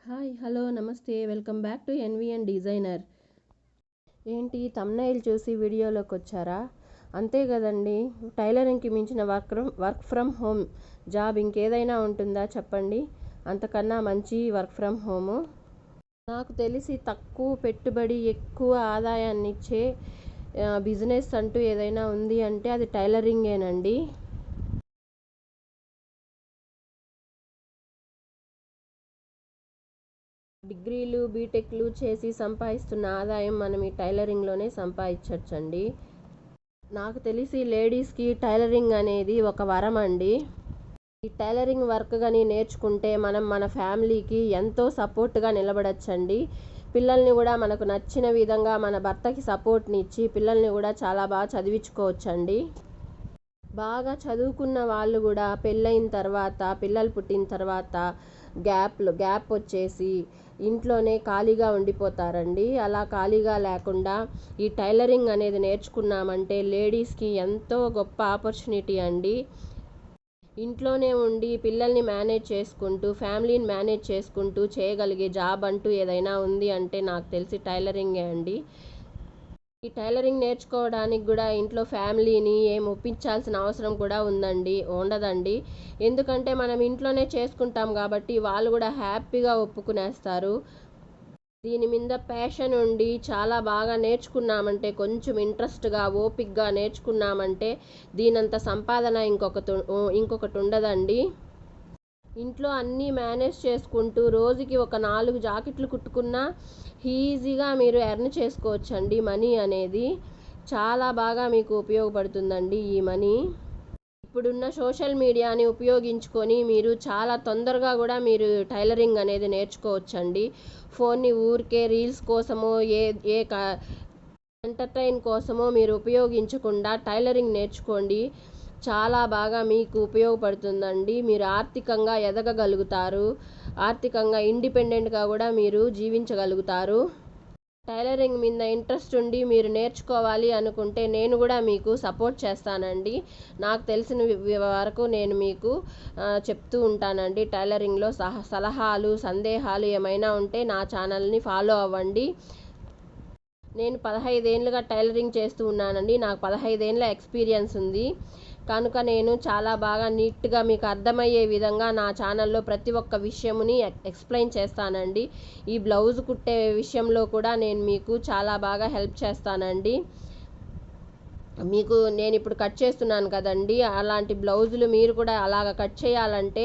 Hi hello నమస్తే welcome back to NVN designer. ఏంటి thumbnail చూసి వీడియోలోకి వచ్చారా? అంతే కదండి. టైలరింగ్కి మించిన వర్క్ ఫ్రమ్ హోమ్ జాబ్ ఇంకేదైనా ఉంటుందా చెప్పండి. అంతకన్నా మంచి వర్క్ ఫ్రమ్ హోము నాకు తెలిసి తక్కువ పెట్టుబడి ఎక్కువ ఆదాయాన్ని ఇచ్చే బిజినెస్ అంటూ ఏదైనా ఉంది అంటే అది టైలరింగేనండి. డిగ్రీలు బీటెక్లు చేసి సంపాదిస్తున్న ఆదాయం మనం ఈ టైలరింగ్లోనే సంపాదించవచ్చండి. నాకు తెలిసి లేడీస్కి టైలరింగ్ అనేది ఒక వరం అండి. ఈ టైలరింగ్ వర్క్ కానీ నేర్చుకుంటే మనం మన ఫ్యామిలీకి ఎంతో సపోర్ట్గా నిలబడచ్చండి. పిల్లల్ని కూడా మనకు నచ్చిన విధంగా మన భర్తకి సపోర్ట్ని ఇచ్చి పిల్లల్ని కూడా చాలా బాగా చదివించుకోవచ్చండి. బాగా చదువుకున్న వాళ్ళు కూడా పెళ్ళైన తర్వాత పిల్లలు పుట్టిన తర్వాత గ్యాప్ వచ్చేసి ఇంట్లోనే ఖాళీగా ఉండిపోతారండి. అలా ఖాళీగా లేకుండా ఈ టైలరింగ్ అనేది నేర్చుకున్నామంటే లేడీస్కి ఎంతో గొప్ప ఆపర్చునిటీ అండి. ఇంట్లోనే ఉండి పిల్లల్ని మేనేజ్ చేసుకుంటూ ఫ్యామిలీని మేనేజ్ చేసుకుంటూ చేయగలిగే జాబ్ అంటూ ఏదైనా ఉంది అంటే నాకు తెలిసి టైలరింగే అండి. ఈ టైలరింగ్ నేర్చుకోవడానికి కూడా ఇంట్లో ఫ్యామిలీని ఏం ఒప్పించాల్సిన అవసరం కూడా ఉండదండి. ఎందుకంటే మనం ఇంట్లోనే చేసుకుంటాం కాబట్టి వాళ్ళు కూడా హ్యాపీగా ఒప్పుకునేస్తారు. దీని మీద ప్యాషన్ ఉండి చాలా బాగా నేర్చుకున్నామంటే కొంచెం ఇంట్రెస్ట్గా ఓపిక్గా నేర్చుకున్నామంటే దీనంత సంపాదన ఇంకొకటి ఉండదండి. ఇంట్లో అన్నీ మేనేజ్ చేసుకుంటూ రోజుకి ఒక 4 జాకెట్లు కుట్టుకున్నా ఈజీగా మీరు ఎర్న్ చేసుకోవచ్చండి. మనీ అనేది చాలా బాగా మీకు ఉపయోగపడుతుందండి. ఈ మనీ ఇప్పుడున్న సోషల్ మీడియాని ఉపయోగించుకొని మీరు చాలా తొందరగా కూడా మీరు టైలరింగ్ అనేది నేర్చుకోవచ్చండి. ఫోన్ని ఊరికే రీల్స్ కోసమో ఏ ఎంటర్టైన్ కోసమో మీరు ఉపయోగించకుండా టైలరింగ్ నేర్చుకోండి. చాలా బాగా మీకు ఉపయోగపడుతుందండి. మీరు ఆర్థికంగా ఎదగగలుగుతారు. ఆర్థికంగా ఇండిపెండెంట్గా కూడా మీరు జీవించగలుగుతారు. టైలరింగ్ మీద ఇంట్రెస్ట్ ఉండి మీరు నేర్చుకోవాలి అనుకుంటే నేను కూడా మీకు సపోర్ట్ చేస్తానండి. నాకు తెలిసిన వరకు నేను మీకు చెప్తూ ఉంటానండి. టైలరింగ్లో సలహాలు సందేహాలు ఏమైనా ఉంటే నా ఛానల్ని ఫాలో అవ్వండి. నేను 15 ఏళ్ళుగా టైలరింగ్ చేస్తూ ఉన్నానండి. నాకు 15 ఏళ్ళ ఎక్స్పీరియన్స్ ఉంది కనుక నేను చాలా బాగా నీట్గా మీకు అర్థమయ్యే విధంగా నా ఛానల్లో ప్రతి ఒక్క విషయముని ఎక్స్ప్లెయిన్ చేస్తానండి. ఈ బ్లౌజ్ కుట్టే విషయంలో కూడా నేను మీకు చాలా బాగా హెల్ప్ చేస్తానండి. మీకు నేను ఇప్పుడు కట్ చేస్తున్నాను కదండి, అలాంటి బ్లౌజులు మీరు కూడా అలాగ కట్ చేయాలంటే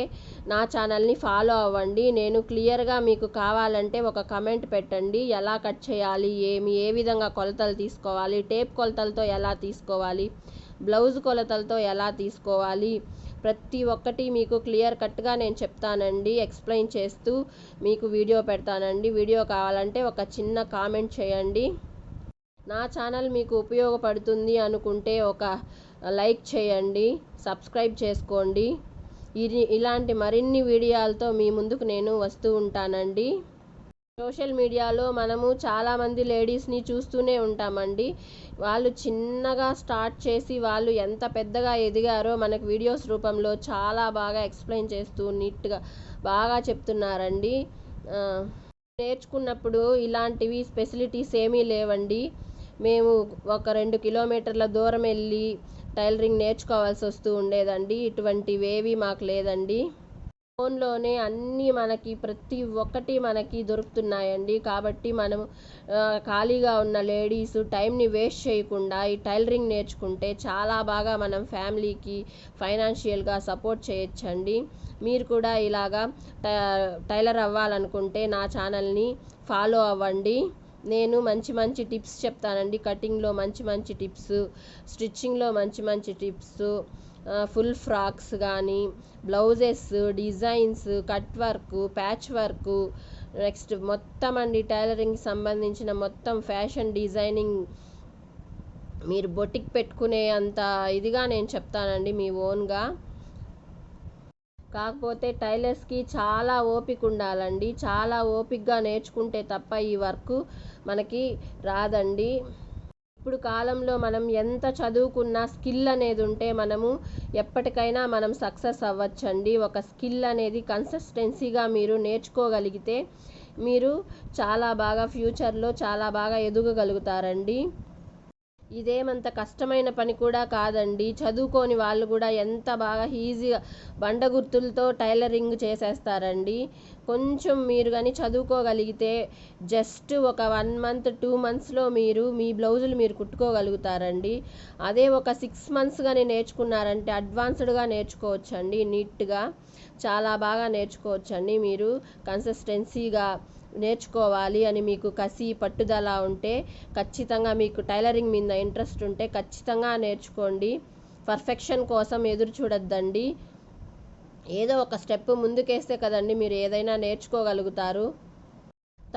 నా ఛానల్ని ఫాలో అవ్వండి. నేను క్లియర్గా మీకు కావాలంటే ఒక కమెంట్ పెట్టండి. ఎలా కట్ చేయాలి, ఏ విధంగా కొలతలు తీసుకోవాలి, టేప్ కొలతలతో ఎలా తీసుకోవాలి, బ్లౌజ్ కొలతలతో ఎలా తీసుకోవాలి, ప్రతి ఒక్కటి మీకు క్లియర్ కట్గా నేను చెప్తానండి. ఎక్స్ప్లెయిన్ చేస్తూ మీకు వీడియో పెడతానండి. వీడియో కావాలంటే ఒక చిన్న కామెంట్ చేయండి. నా ఛానల్ మీకు ఉపయోగపడుతుంది అనుకుంటే ఒక లైక్ చేయండి, సబ్స్క్రైబ్ చేసుకోండి. ఇలాంటి మరిన్ని వీడియోలతో మీ ముందుకు నేను వస్తూ ఉంటానండి. సోషల్ మీడియాలో మనము చాలామంది లేడీస్ని చూస్తూనే ఉంటామండి. వాళ్ళు చిన్నగా స్టార్ట్ చేసి వాళ్ళు ఎంత పెద్దగా ఎదిగారో మనకు వీడియోస్ రూపంలో చాలా బాగా ఎక్స్ప్లెయిన్ చేస్తూ నీట్గా బాగా చెప్తున్నారండి. నేర్చుకున్నప్పుడు ఇలాంటివి ఫెసిలిటీస్ ఏమీ లేవండి. మేము ఒక 2 కిలోమీటర్ల దూరం వెళ్ళి టైలరింగ్ నేర్చుకోవాల్సి వస్తూ ఉండేదండి. ఇటువంటివేవి మాకు లేదండి. ఫోన్లోనే అన్నీ మనకి ప్రతి ఒక్కటి మనకి దొరుకుతున్నాయండి. కాబట్టి మనం ఖాళీగా ఉన్న లేడీస్ టైంని వేస్ట్ చేయకుండా ఈ టైలరింగ్ నేర్చుకుంటే చాలా బాగా మనం ఫ్యామిలీకి ఫైనాన్షియల్గా సపోర్ట్ చేయొచ్చండి. మీరు కూడా ఇలాగా టైలర్ అవ్వాలనుకుంటే నా ఛానల్ని ఫాలో అవ్వండి. నేను మంచి టిప్స్ చెప్తానండి. కటింగ్లో మంచి టిప్స్, స్టిచ్చింగ్లో మంచి టిప్స్, ఫుల్ ఫ్రాక్స్ కానీ, blouses designs, cut work, patch work, next మొత్తం అండి టైలరింగ్కి సంబంధించిన మొత్తం ఫ్యాషన్ డిజైనింగ్ మీరు బొటిక్ పెట్టుకునే అంత ఇదిగా నేను చెప్తానండి మీ ఓన్గా. కాకపోతే టైలర్స్కి చాలా ఓపిక ఉండాలండి. చాలా ఓపికగా నేర్చుకుంటే తప్ప ఈ వర్క్ మనకి రాదండి. ఇప్పుడు కాలంలో మనం ఎంత చదువుకున్నా స్కిల్ అనేది ఉంటే మనము ఎప్పటికైనా మనం సక్సెస్ అవ్వచ్చండి. ఒక స్కిల్ అనేది కన్సిస్టెన్సీగా మీరు నేర్చుకోగలిగితే మీరు చాలా బాగా ఫ్యూచర్లో చాలా బాగా ఎదగగలుగుతారండి. ఇదేమంత కష్టమైన పని కూడా కాదండి. చదువుకోని వాళ్ళు కూడా ఎంత బాగా ఈజీగా బండ గుర్తులతో టైలరింగ్ చేసేస్తారండి. కొంచెం మీరు కానీ చదువుకోగలిగితే జస్ట్ ఒక 1 మంత్ 2 మంత్స్లో మీరు మీ బ్లౌజులు మీరు కుట్టుకోగలుగుతారండి. అదే ఒక 6 మంత్స్ కానీ నేర్చుకున్నారంటే అడ్వాన్స్డ్గా నేర్చుకోవచ్చండి. నీట్గా చాలా బాగా నేర్చుకోవచ్చండి. మీరు కన్సిస్టెన్సీగా నేర్చుకోవాలి అని మీకు కసి పట్టుదల ఉంటే ఖచ్చితంగా, మీకు టైలరింగ్ మీద ఇంట్రెస్ట్ ఉంటే ఖచ్చితంగా నేర్చుకోండి. పర్ఫెక్షన్ కోసం ఎదురు చూడొద్దండి. ఏదో ఒక స్టెప్ ముందుకేస్తే కదండి మీరు ఏదైనా నేర్చుకోగలుగుతారు.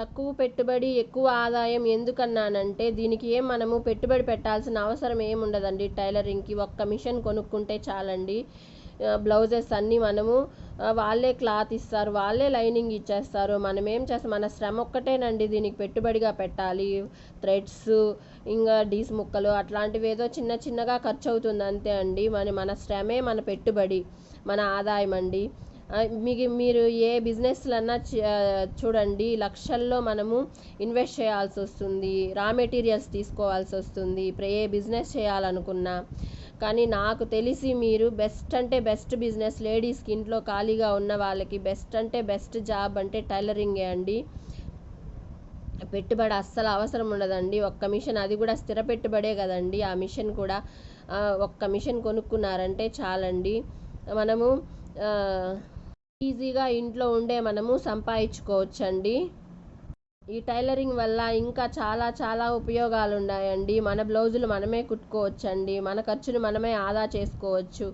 తక్కువ పెట్టుబడి ఎక్కువ ఆదాయం ఎందుకన్నానంటే దీనికి మనము పెట్టుబడి పెట్టాల్సిన అవసరం ఏముండదండి. టైలరింగ్కి ఒక్క మిషన్ కొనుక్కుంటే చాలండి. బ్లౌజెస్ అన్నీ మనము వాళ్ళే క్లాత్ ఇస్తారు, వాళ్ళే లైనింగ్ ఇచ్చేస్తారు. మనం ఏం చేస్తాం, మన శ్రమ ఒక్కటేనండి దీనికి పెట్టుబడిగా పెట్టాలి. థ్రెడ్స్, ఇంకా డీస్ ముక్కలు అట్లాంటివి ఏదో చిన్న చిన్నగా ఖర్చు అవుతుంది అంతే అండి. మన శ్రమే మన పెట్టుబడి, మన ఆదాయం అండి. మీరు ఏ బిజినెస్లన్నా చూడండి, లక్షల్లో మనము ఇన్వెస్ట్ చేయాల్సి వస్తుంది, రా మెటీరియల్స్ తీసుకోవాల్సి వస్తుంది ఏ బిజినెస్ చేయాలనుకున్నా. కానీ నాకు తెలిసి మీరు బెస్ట్ అంటే బెస్ట్ బిజినెస్, లేడీస్కి ఇంట్లో ఖాళీగా ఉన్న వాళ్ళకి బెస్ట్ అంటే బెస్ట్ జాబ్ అంటే టైలరింగే అండి. పెట్టుబడి అస్సలు అవసరం ఉండదండి. ఒక్క మిషన్, అది కూడా స్థిర పెట్టుబడే కదండి. ఆ మిషన్ కూడా ఒక్క మిషన్ కొనుక్కున్నారంటే చాలండి. మనము ఈజీగా ఇంట్లో ఉండే మనము సంపాదించుకోవచ్చండి. ఈ టైలరింగ్ వల్ల ఇంకా చాలా చాలా ఉపయోగాలు ఉన్నాయండి. మన బ్లౌజులు మనమే కుట్టుకోవచ్చండి. మన ఖర్చులు మనమే ఆదా చేసుకోవచ్చు.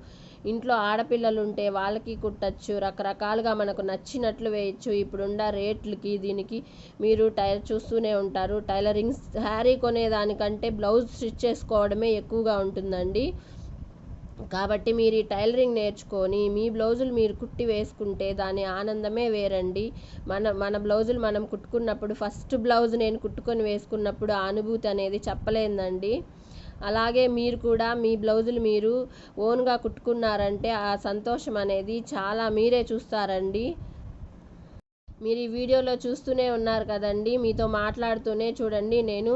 ఇంట్లో ఆడపిల్లలు ఉంటే వాళ్ళకి కుట్టచ్చు. రకరకాలుగా మనకు నచ్చినట్లు వేయచ్చు. ఇప్పుడున్న రేట్లకి దీనికి మీరు చూస్తూనే ఉంటారు. టైలరింగ్ శారీ కొనేదానికంటే బ్లౌజ్ స్టిచ్ చేసుకోవడమే ఎక్కువగా ఉంటుందండి. కాబట్టి మీరు ఈ టైలరింగ్ నేర్చుకొని మీ బ్లౌజులు మీరు కుట్టి వేసుకుంటే దాని ఆనందమే వేరండి. మన బ్లౌజులు మనం కుట్టుకున్నప్పుడు, ఫస్ట్ బ్లౌజ్ నేను కుట్టుకొని వేసుకున్నప్పుడు ఆ అనుభూతి అనేది చెప్పలేదండి. అలాగే మీరు కూడా మీ బ్లౌజులు మీరు ఓన్గా కుట్టుకున్నారంటే ఆ సంతోషం అనేది చాలా మీరే చూస్తారండి. మీరు ఈ వీడియోలో చూస్తూనే ఉన్నారు కదండి, మీతో మాట్లాడుతూనే చూడండి నేను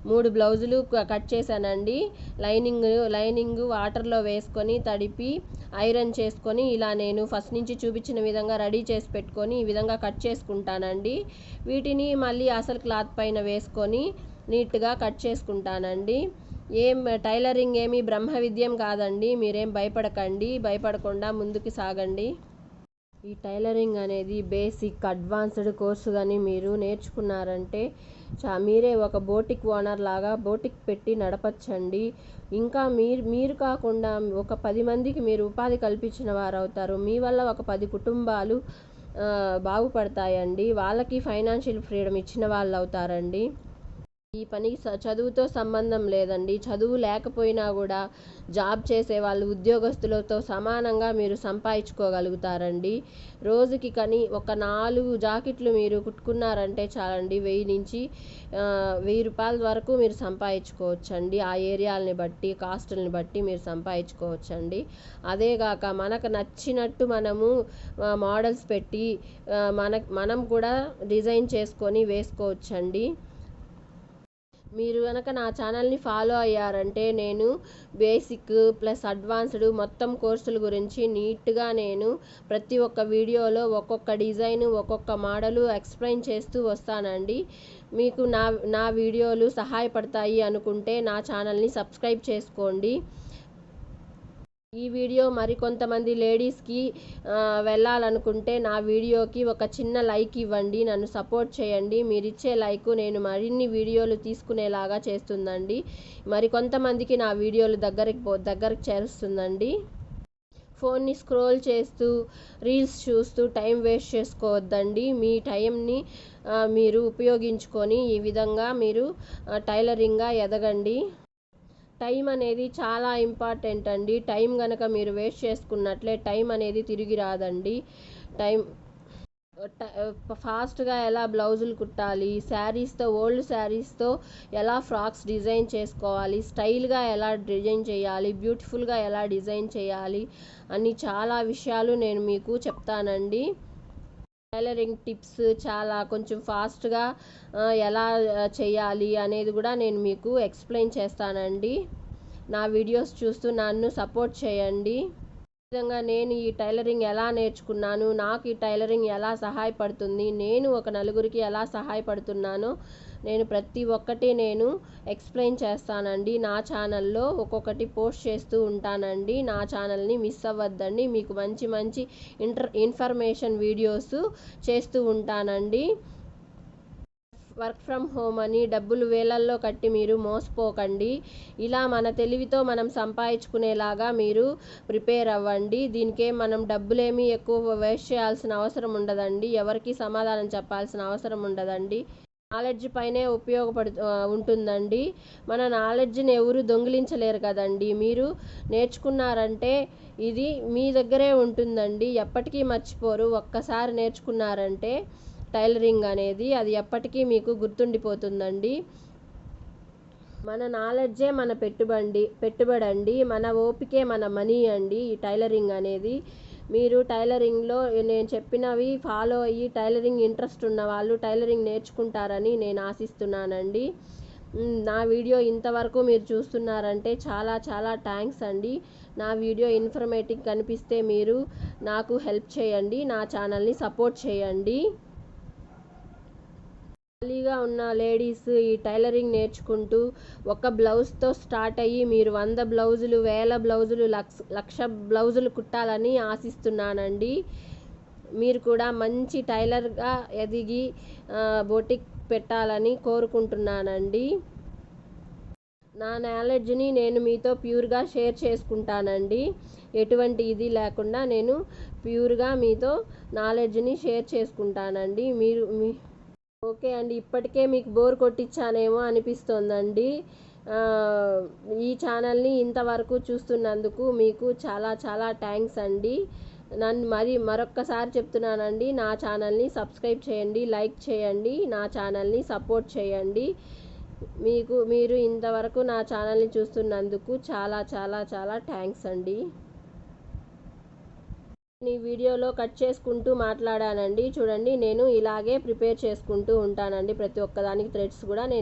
3 బ్లౌజులు కట్ చేశానండి. లైనింగ్ వాటర్లో వేసుకొని తడిపి ఐరన్ చేసుకొని ఇలా నేను ఫస్ట్ నుంచి చూపించిన విధంగా రెడీ చేసి పెట్టుకొని ఈ విధంగా కట్ చేసుకుంటానండి. వీటిని మళ్ళీ అసలు క్లాత్ పైన వేసుకొని నీట్గా కట్ చేసుకుంటానండి. టైలరింగ్ ఏమీ బ్రహ్మ విద్యం కాదండి. మీరేం భయపడకుండా ముందుకు సాగండి. ఈ టైలరింగ్ అనేది బేసిక్ అడ్వాన్స్డ్ కోర్సు కానీ మీరు నేర్చుకున్నారంటే మీరే ఒక బోటిక్ ఓనర్ లాగా బోటిక్ పెట్టి నడపచ్చండి. ఇంకా మీరు కాకుండా ఒక 10 మందికి మీరు ఉపాధి కల్పించిన వారు అవుతారు. మీ వల్ల ఒక 10 కుటుంబాలు బాగుపడతాయండి. వాళ్ళకి ఫైనాన్షియల్ ఫ్రీడమ్ ఇచ్చిన వాళ్ళు అవుతారండి. ఈ పనికి చదువుతో సంబంధం లేదండి. చదువు లేకపోయినా కూడా జాబ్ చేసే వాళ్ళు ఉద్యోగస్తులతో సమానంగా మీరు సంపాదించుకోగలుగుతారండి. రోజుకి ఒక 4 జాకెట్లు మీరు కుట్టుకున్నారంటే చాలండి, 1000 నుంచి 1000 రూపాయల వరకు మీరు సంపాదించుకోవచ్చండి. ఆ ఏరియాలని బట్టి, కాస్టులని బట్టి మీరు సంపాదించుకోవచ్చండి. అదేగాక మనకు నచ్చినట్టు మనము మోడల్స్ పెట్టి మనం కూడా డిజైన్ చేసుకొని వేసుకోవచ్చండి. మీరు కనుక నా ఛానల్ని ఫాలో అయ్యారంటే నేను బేసిక్ ప్లస్ అడ్వాన్స్డ్ మొత్తం కోర్సుల గురించి నీట్గా నేను ప్రతి ఒక్క వీడియోలో ఒక్కొక్క డిజైన్, ఒక్కొక్క మోడలు ఎక్స్ప్లెయిన్ చేస్తూ వస్తానండి. మీకు నా వీడియోలు సహాయపడతాయి అనుకుంటే నా ఛానల్ని సబ్స్క్రైబ్ చేసుకోండి. ఈ వీడియో మరికొంతమంది లేడీస్కి వెళ్ళాలనుకుంటే నా వీడియోకి ఒక చిన్న లైక్ ఇవ్వండి, నన్ను సపోర్ట్ చేయండి. మీరు ఇచ్చే లైక్ నేను మరిన్ని వీడియోలు తీసుకునేలాగా చేస్తుందండి. మరికొంతమందికి నా వీడియోలు దగ్గరికి చేరుస్తుందండి. ఫోన్ని స్క్రోల్ చేస్తూ రీల్స్ చూస్తూ టైం వేస్ట్ చేసుకోవద్దండి. మీ టైంని మీరు ఉపయోగించుకొని ఈ విధంగా మీరు టైలరింగ్గా ఎదగండి. టైం అనేది చాలా ఇంపార్టెంట్ అండి. టైం కనుక మీరు వేస్ట్ చేసుకున్నట్లే టైం అనేది తిరిగి రాదండి. ఫాస్ట్గా ఎలా బ్లౌజులు కుట్టాలి, శారీస్తో ఓల్డ్ శారీస్తో ఎలా ఫ్రాక్స్ డిజైన్ చేసుకోవాలి, స్టైల్గా ఎలా డిజైన్ చేయాలి, బ్యూటిఫుల్గా ఎలా డిజైన్ చేయాలి అని చాలా విషయాలు నేను మీకు చెప్తానండి. టైలరింగ్ టిప్స్ చాలా కొంచెం ఫాస్ట్గా ఎలా చేయాలి అనేది కూడా నేను మీకు ఎక్స్ప్లెయిన్ చేస్తానండి. నా వీడియోస్ చూస్తూ నన్ను సపోర్ట్ చేయండి. విధంగా నేను ఈ టైలరింగ్ ఎలా నేర్చుకున్నాను, నాకు ఈ టైలరింగ్ ఎలా సహాయపడుతుంది, నేను ఒక నలుగురికి ఎలా సహాయపడుతున్నానో నేను ప్రతి ఒక్కటి నేను ఎక్స్ప్లెయిన్ చేస్తానండి. నా ఛానల్లో ఒక్కొక్కటి పోస్ట్ చేస్తూ ఉంటానండి. నా ఛానల్ని మిస్ అవ్వద్దండి. మీకు మంచి మంచి ఇన్ఫర్మేషన్ వీడియోస్ చేస్తూ ఉంటానండి. వర్క్ ఫ్రమ్ హోమ్ అని డబ్బులు వేలల్లో కట్టి మీరు మోసపోకండి. ఇలా మన తెలివితో మనం సంపాదించుకునేలాగా మీరు ప్రిపేర్ అవ్వండి. దీనికే మనం డబ్బులేమీ ఎక్కువ వేస్ట్ చేయాల్సిన అవసరం ఉండదండి. ఎవరికి సమాధానం చెప్పాల్సిన అవసరం ఉండదండి. నాలెడ్జ్ పైనే ఉంటుందండి. మన నాలెడ్జ్ని ఎవరు దొంగిలించలేరు కదండి. మీరు నేర్చుకున్నారంటే ఇది మీ దగ్గరే ఉంటుందండి. ఎప్పటికీ మర్చిపోరు. ఒక్కసారి నేర్చుకున్నారంటే టైలరింగ్ అనేది అది ఎప్పటికీ మీకు గుర్తుండిపోతుందండి. మన నాలెడ్జే మన పెట్టుబడి అండి. మన ఓపికే మన మనీ అండి. ఈ టైలరింగ్ అనేది మీరు టైలరింగ్లో నేను చెప్పినవి ఫాలో అయ్యి టైలరింగ్ ఇంట్రెస్ట్ ఉన్న వాళ్ళు టైలరింగ్ నేర్చుకుంటారని నేను ఆశిస్తున్నానండి. నా వీడియో ఇంతవరకు మీరు చూస్తున్నారంటే చాలా చాలా థ్యాంక్స్ అండి. నా వీడియో ఇన్ఫర్మేటివ్ కనిపిస్తే మీరు నాకు హెల్ప్ చేయండి. నా ఛానల్ని సపోర్ట్ చేయండి. ఖాళీగా ఉన్న లేడీస్ ఈ టైలరింగ్ నేర్చుకుంటూ ఒక బ్లౌజ్తో స్టార్ట్ అయ్యి మీరు 100 బ్లౌజులు, 1000 బ్లౌజులు, లక్ష బ్లౌజులు కుట్టాలని ఆశిస్తున్నానండి. మీరు కూడా మంచి టైలర్గా ఎదిగి బొటిక్ పెట్టాలని కోరుకుంటున్నానండి. నా నాలెడ్జ్ని నేను మీతో ప్యూర్గా షేర్ చేసుకుంటానండి. ఎటువంటి ఇది లేకుండా నేను ప్యూర్గా మీతో నాలెడ్జ్ని షేర్ చేసుకుంటానండి. ఓకే అండి, ఇప్పటికే మీకు బోర్ కొట్టించానేమో అనిపిస్తోందండి. ఈ ఛానల్ని ఇంతవరకు చూస్తున్నందుకు మీకు చాలా చాలా థ్యాంక్స్ అండి. నన్ను మరొక్కసారి చెప్తున్నానండి, నా ఛానల్ని సబ్స్క్రైబ్ చేయండి, లైక్ చేయండి, నా ఛానల్ని సపోర్ట్ చేయండి. మీరు ఇంతవరకు నా ఛానల్ని చూస్తున్నందుకు చాలా చాలా చాలా థ్యాంక్స్ అండి. ఈ వీడియోలో కట్ చేసుకుంటూ మాట్లాడానండి. చూడండి, నేను ఇలాగే ప్రిపేర్ చేసుకుంటూ ఉంటానండి. ప్రతి ఒక్కదానికి థ్రెడ్స్ కూడా నేను